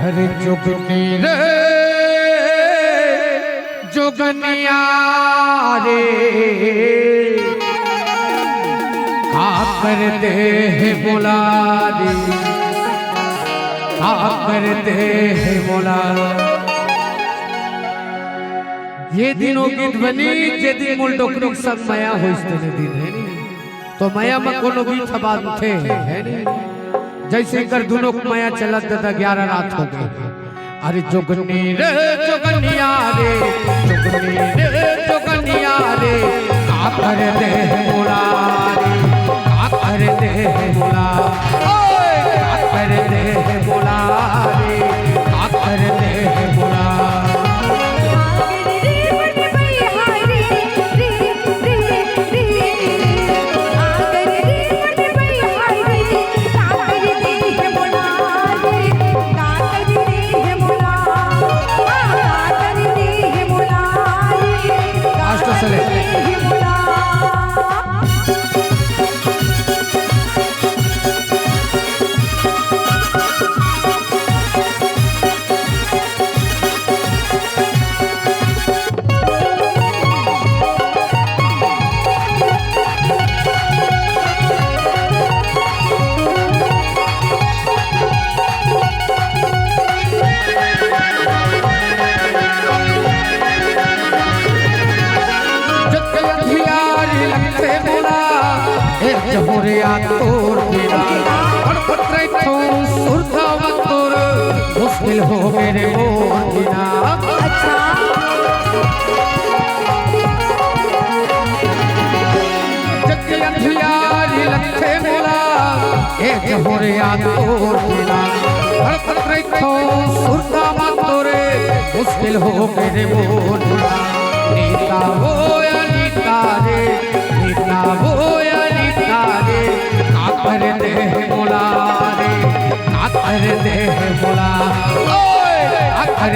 अरे जोगनी रे जोगनिया रे का करते हैं बोला रे का करते हैं बोला। ये दिनों की ध्वनि जे दिन मूल डोकरों सब माया होइस्ते दिन है तो माया में कोनो भी थबाद थे है नहीं जैसे कर दोनों माया चलत दादा 11 रात हो गई। अरे जोगनी रे जोगनिया रे जोगनी रे जोगनिया रे का कर दे बोला रे का कर दे बोला ओए का कर दे बोला रे का कर दे बोला। जमुरिया तोर बिना पत्रे तो सुरता वतोर मुश्किल हो मेरे मोर बिना। अच्छा जग अंधियारी लखे मोला ए जमुरिया तोर बिना पत्रे तो सुरता वतोर मुश्किल हो मेरे मोर बिना। नीता हो या नीता रे नीता हो कर दे बोला रे का कर दे बोला ओए का कर